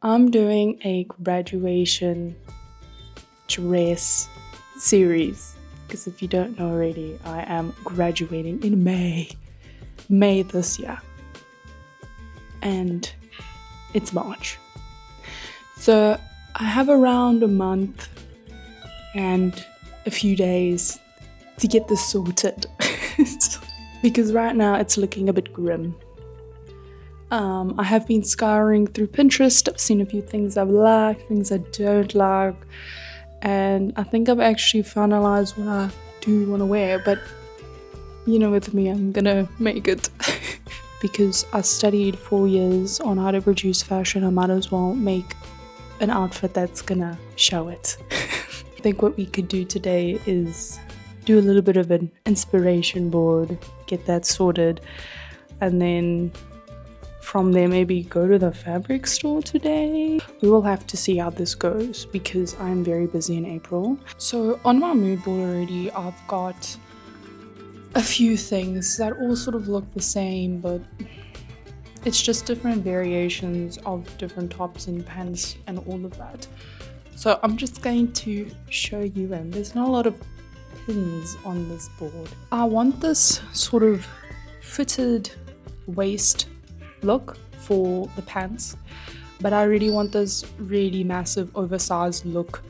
I'm doing a graduation dress series because if you don't know already, I am graduating in May this year, and it's March. So I have around a month and a few days to get this sorted because right now it's looking a bit grim. I have been scouring through Pinterest. I've seen a few things I've liked, things I don't like, and I think I've actually finalized what I do want to wear, but you know, with me, I'm gonna make it because I studied 4 years on how to produce fashion. I might as well make an outfit that's gonna show it. I think what we could do today is do a little bit of an inspiration board, get that sorted, and then from there maybe go to the fabric store today. We will have to see how this goes because I'm very busy in April. So on my mood board already, I've got a few things that all sort of look the same, but it's just different variations of different tops and pants and all of that. So I'm just going to show you, and there's not a lot of pins on this board. I want this sort of fitted waist look for the pants, but I really want this really massive oversized look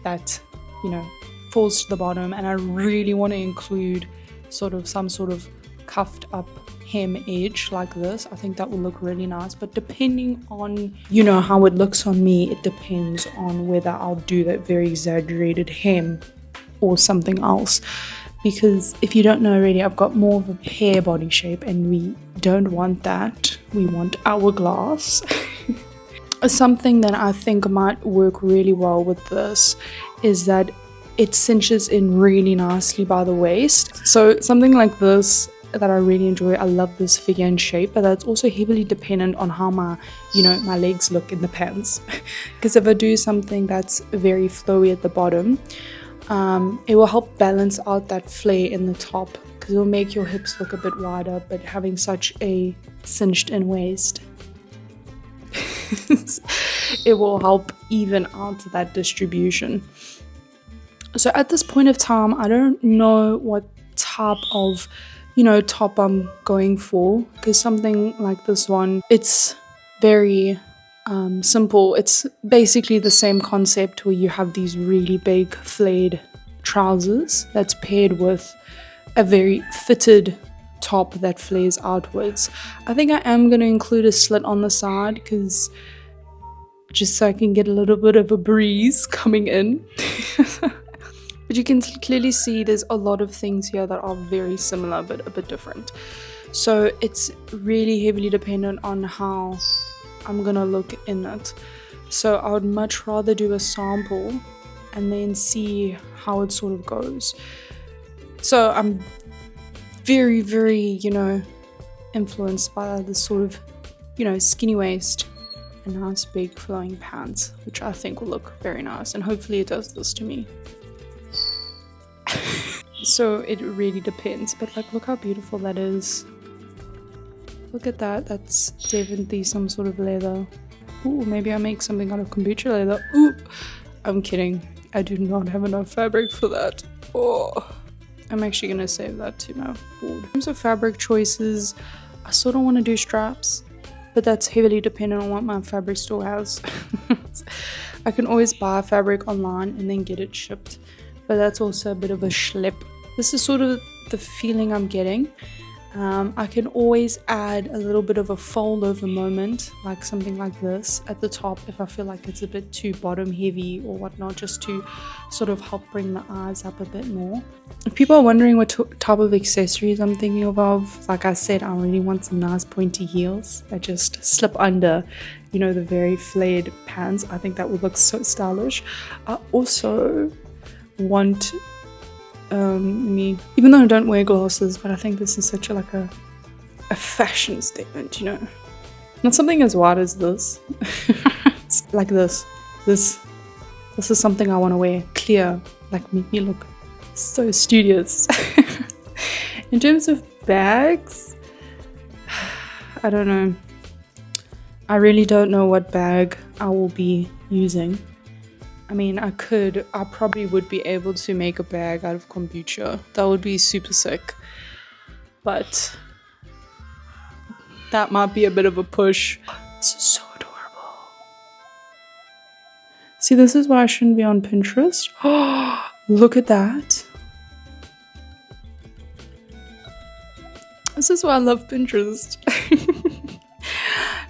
that, you know, falls to the bottom, and I really want to include some sort of cuffed up hem edge like this. I think that will look really nice, but depending on, you know, how it looks on me, it depends on whether I'll do that very exaggerated hem or something else. Because if you don't know already, I've got more of a pear body shape, and we don't want that. We want hourglass. Something that I think might work really well with this is that it cinches in really nicely by the waist. So something like this that I really enjoy. I love this figure and shape, but that's also heavily dependent on how my legs look in the pants. Because if I do something that's very flowy at the bottom, it will help balance out that flare in the top, because it will make your hips look a bit wider, but having such a cinched in waist, it will help even out that distribution. So at this point of time, I don't know what type of top I'm going for, because something like this one, it's very simple. It's basically the same concept where you have these really big flared trousers that's paired with a very fitted top that flares outwards. I think I am going to include a slit on the side, because just so I can get a little bit of a breeze coming in. But you can clearly see there's a lot of things here that are very similar but a bit different. So it's really heavily dependent on how I'm gonna look in it. So I would much rather do a sample and then see how it sort of goes. So I'm very, very, influenced by this sort of, skinny waist and nice big flowing pants, which I think will look very nice, and hopefully it does this to me. So it really depends, but like, look how beautiful that is. Look at that. That's definitely some sort of leather. Ooh, maybe I make something out of kombucha leather. Ooh, I'm kidding. I do not have enough fabric for that. Oh, I'm actually gonna save that to my board. In terms of fabric choices, I sort of want to do straps, but that's heavily dependent on what my fabric store has. I can always buy fabric online and then get it shipped, but that's also a bit of a schlep. This is sort of the feeling I'm getting. I can always add a little bit of a fold over moment, like something like this at the top, if I feel like it's a bit too bottom heavy or whatnot, just to sort of help bring the eyes up a bit more. If people are wondering what type of accessories I'm thinking of, like I said, I really want some nice pointy heels that just slip under, the very flared pants. I think that would look so stylish. I also want even though I don't wear glasses, but I think this is such a fashion statement, not something as wide as this. Like this is something I want to wear clear, like make me look so studious. In terms of bags, I don't know. I really don't know what bag I will be using. I mean, I probably would be able to make a bag out of kombucha. That would be super sick. But that might be a bit of a push. This is so adorable. See, this is why I shouldn't be on Pinterest. Oh, look at that. This is why I love Pinterest.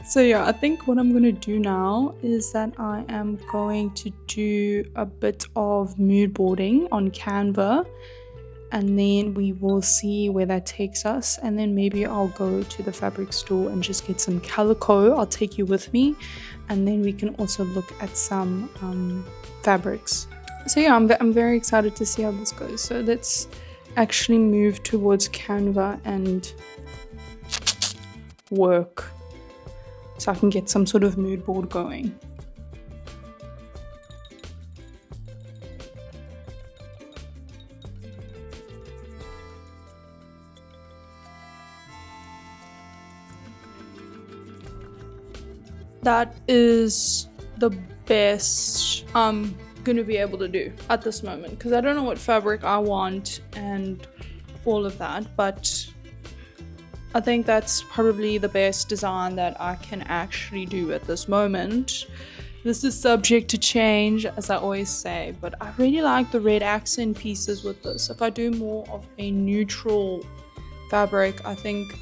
So yeah, I think what I'm gonna do now is that I am going to do a bit of mood boarding on Canva, and then we will see where that takes us, and then maybe I'll go to the fabric store and just get some calico. I'll take you with me, and then we can also look at some fabrics. So yeah, I'm very excited to see how this goes. So let's actually move towards Canva and work, so I can get some sort of mood board going. That is the best I'm gonna be able to do at this moment, because I don't know what fabric I want and all of that, but I think that's probably the best design that I can actually do at this moment. This is subject to change, as I always say, but I really like the red accent pieces with this. If I do more of a neutral fabric, I think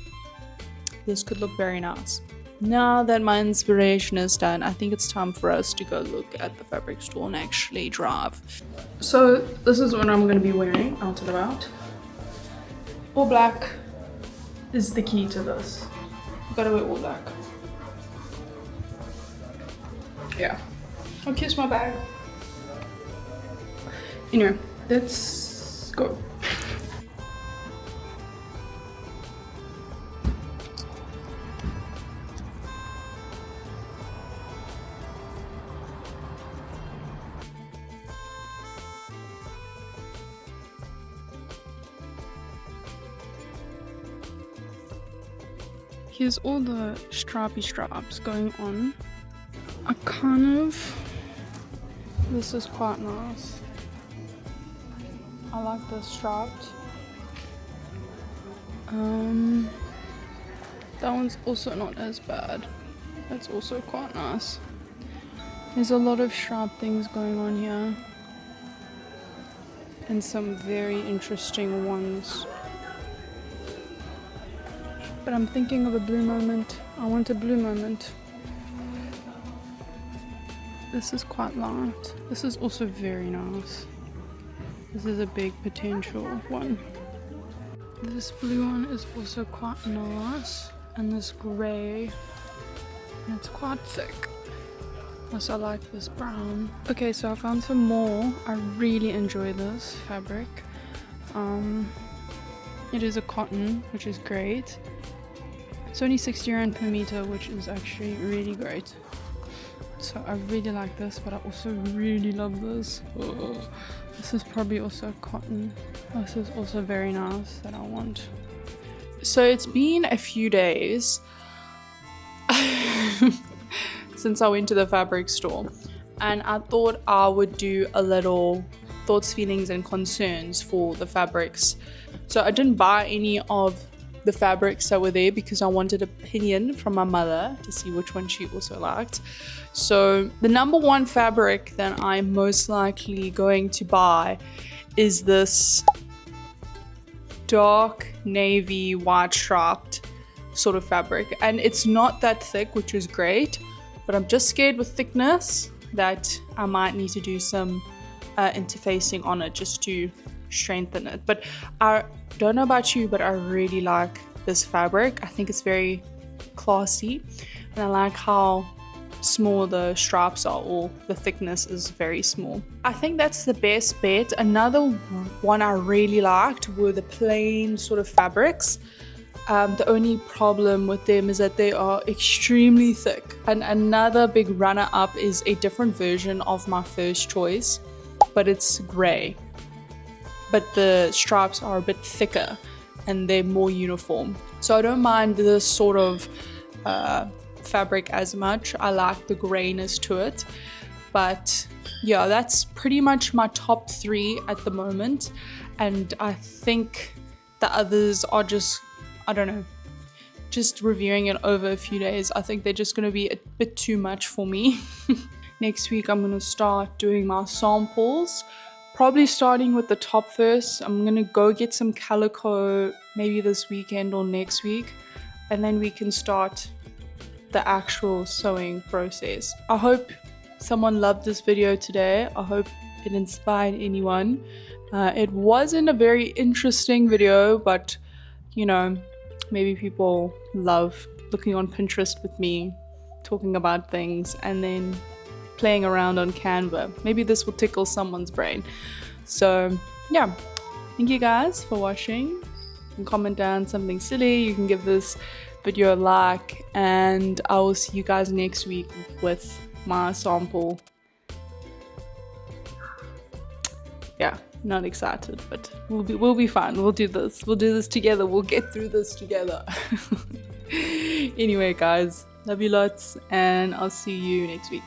this could look very nice. Now that my inspiration is done, I think it's time for us to go look at the fabric store and actually drive. So this is what I'm going to be wearing out and about. All black is the key to this. You gotta wear all black. Yeah. I'll kiss my bag. Anyway, let's go. Here's all the stripy straps going on. This is quite nice. I like this striped. That one's also not as bad. That's also quite nice. There's a lot of striped things going on here, and some very interesting ones. But I'm thinking of a blue moment. I want a blue moment. This is quite light. This is also very nice. This is a big potential one. This blue one is also quite nice. And this grey. And it's quite thick. Also, I like this brown. Okay, so I found some more. I really enjoy this fabric. It is a cotton, which is great. It's only 60 rand per meter, which is actually really great. So I really like this, but I also really love this. Oh, this is probably also cotton. This is also very nice that I want. So it's been a few days since I went to the fabric store, and I thought I would do a little thoughts, feelings and concerns for the fabrics. So I didn't buy any of the fabrics that were there because I wanted opinion from my mother to see which one she also liked. So the number one fabric that I'm most likely going to buy is this dark navy white striped sort of fabric, and it's not that thick, which is great, but I'm just scared with thickness that I might need to do some interfacing on it just to strengthen it. But I don't know about you, but I really like this fabric. I think it's very classy, and I like how small the stripes are, or the thickness is very small. I think that's the best bet. Another one I really liked were the plain sort of fabrics. The only problem with them is that they are extremely thick. And another big runner-up is a different version of my first choice, but it's grey. But the stripes are a bit thicker and they're more uniform. So I don't mind this sort of fabric as much. I like the grayness to it. But yeah, that's pretty much my top 3 at the moment. And I think the others are just, I don't know, just reviewing it over a few days. I think they're just going to be a bit too much for me. Next week, I'm going to start doing my samples. Probably starting with the top first. I'm going to go get some calico maybe this weekend or next week. And then we can start the actual sewing process. I hope someone loved this video today. I hope it inspired anyone. It wasn't a very interesting video, but you know, maybe people love looking on Pinterest with me, talking about things, and then playing around on Canva. Maybe this will tickle someone's brain. So yeah, thank you guys for watching. You can comment down something silly. You can give this video a like, and I will see you guys next week with my sample. Yeah, not excited, but we'll be fine. We'll do this. We'll do this together. We'll get through this together. Anyway, guys, love you lots, and I'll see you next week.